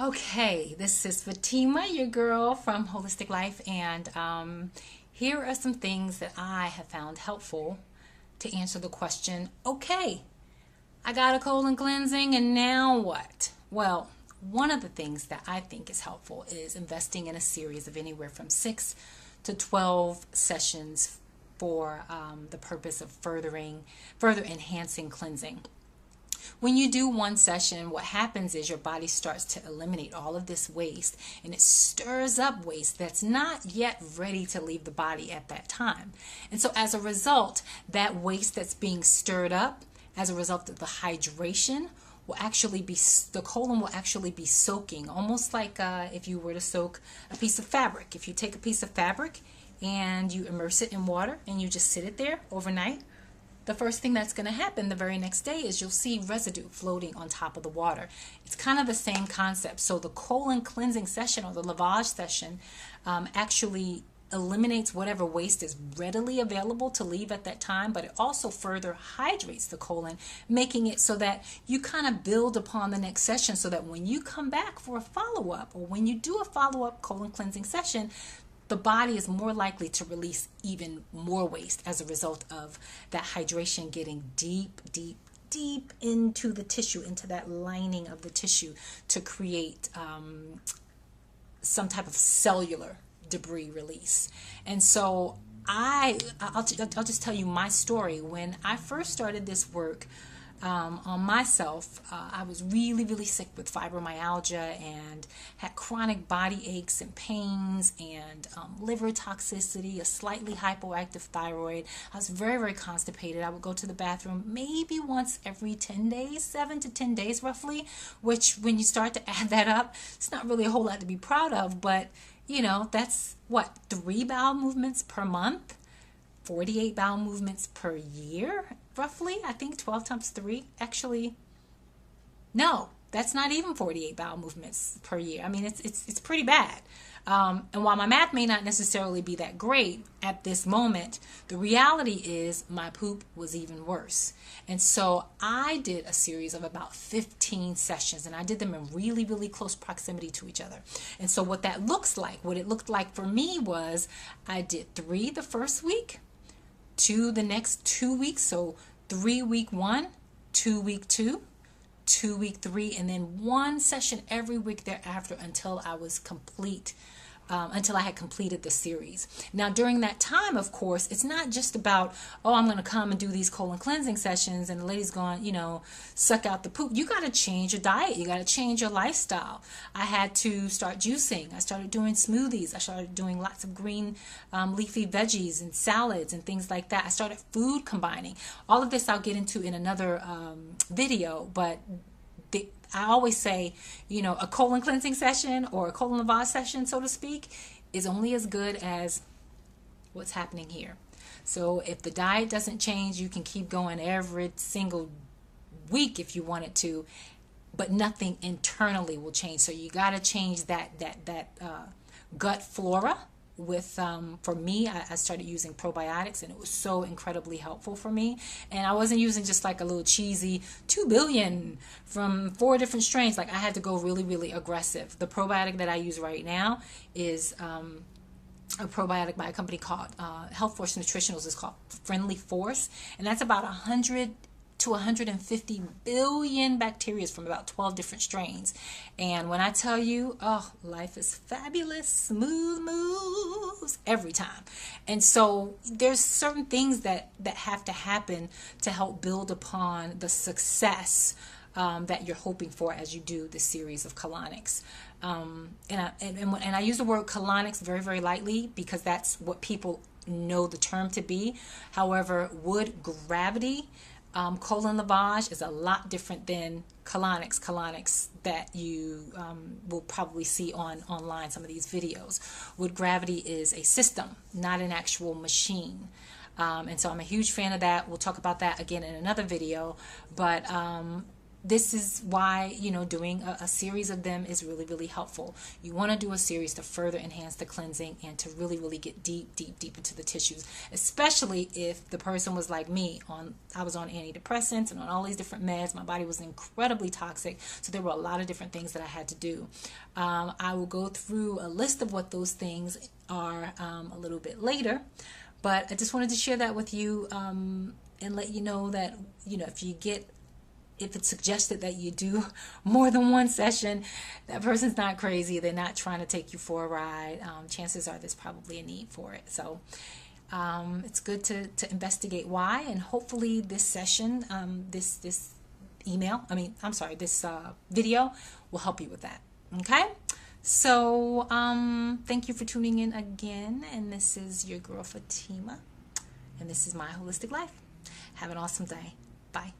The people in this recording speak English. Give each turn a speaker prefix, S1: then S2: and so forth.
S1: Okay, this is Fatima, your girl from Holistic Life, and here are some things that I have found helpful to answer the question, okay, I got a colon cleansing and now what? Well, one of the things that I think is helpful is investing in a series of anywhere from 6 to 12 sessions for the purpose of further enhancing cleansing. When you do one session, what happens is your body starts to eliminate all of this waste, and it stirs up waste that's not yet ready to leave the body at that time. And so as a result, that waste that's being stirred up as a result of the hydration will actually be, the colon will actually be soaking, almost like if you were to soak a piece of fabric. If you take a piece of fabric and you immerse it in water and you just sit it there overnight, the first thing that's going to happen the very next day is you'll see residue floating on top of the water. It's kind of the same concept. So the colon cleansing session or the lavage session actually eliminates whatever waste is readily available to leave at that time, but it also further hydrates the colon, making it so that you kind of build upon the next session so that when you come back for a follow-up or when you do a follow-up colon cleansing session, the body is more likely to release even more waste as a result of that hydration getting deep, deep, deep into the tissue, into that lining of the tissue to create some type of cellular debris release. And so I'll just tell you my story. When I first started this work on myself, I was really, really sick with fibromyalgia and had chronic body aches and pains and liver toxicity, a slightly hypoactive thyroid. I was very, very constipated. I would go to the bathroom maybe once every 10 days, 7 to 10 days roughly, which when you start to add that up, it's not really a whole lot to be proud of, but you know, that's what, 3 bowel movements per month, 48 bowel movements per year, roughly. I think 12 times 3. Actually, no, that's not even 48 bowel movements per year. I mean, it's pretty bad. And while my math may not necessarily be that great at this moment, the reality is my poop was even worse. And so I did a series of about 15 sessions, and I did them in really, really close proximity to each other. And so what that looks like, what it looked like for me was I did 3 the first week, 2 the next 2 weeks, so 3 week 1, 2 week 2, 2 week 3, and then 1 session every week thereafter until I was complete, until I had completed the series. Now during that time, of course, it's not just about, oh, I'm going to come and do these colon cleansing sessions and the lady's going, you know, suck out the poop. You got to change your diet. You got to change your lifestyle. I had to start juicing. I started doing smoothies. I started doing lots of green leafy veggies and salads and things like that. I started food combining. All of this I'll get into in another video, but I always say, you know, a colon cleansing session or a colon lavage session, so to speak, is only as good as what's happening here. So if the diet doesn't change, you can keep going every single week if you wanted to, but nothing internally will change. So you got to change that gut flora. With for me, I started using probiotics, and it was so incredibly helpful for me. And I wasn't using just like a little cheesy 2 billion from 4 different strains. Like I had to go really, really aggressive. The probiotic that I use right now is a probiotic by a company called Health Force Nutritionals. It's called Friendly Force, and that's about 100 to 150 billion bacteria from about 12 different strains. And when I tell you, oh, life is fabulous, smooth moves every time. And so there's certain things that have to happen to help build upon the success that you're hoping for as you do this series of colonics. And I use the word colonics very, very lightly because that's what people know the term to be. However, wood gravity colon lavage is a lot different than colonics that you will probably see online, some of these videos. Wood gravity is a system, not an actual machine. And so I'm a huge fan of that. We'll talk about that again in another video. But this is why, doing a series of them is really, really helpful. You want to do a series to further enhance the cleansing and to really, really get deep, deep, deep into the tissues, especially if the person was like me. I was on antidepressants and on all these different meds. My body was incredibly toxic, so there were a lot of different things that I had to do. I will go through a list of what those things are a little bit later, but I just wanted to share that with you and let you know that, if it's suggested that you do more than one session, that person's not crazy. They're not trying to take you for a ride. Chances are there's probably a need for it. So it's good to investigate why, and hopefully this session, this video will help you with that. Okay? So thank you for tuning in again. And this is your girl Fatima. And this is My Holistic Life. Have an awesome day. Bye.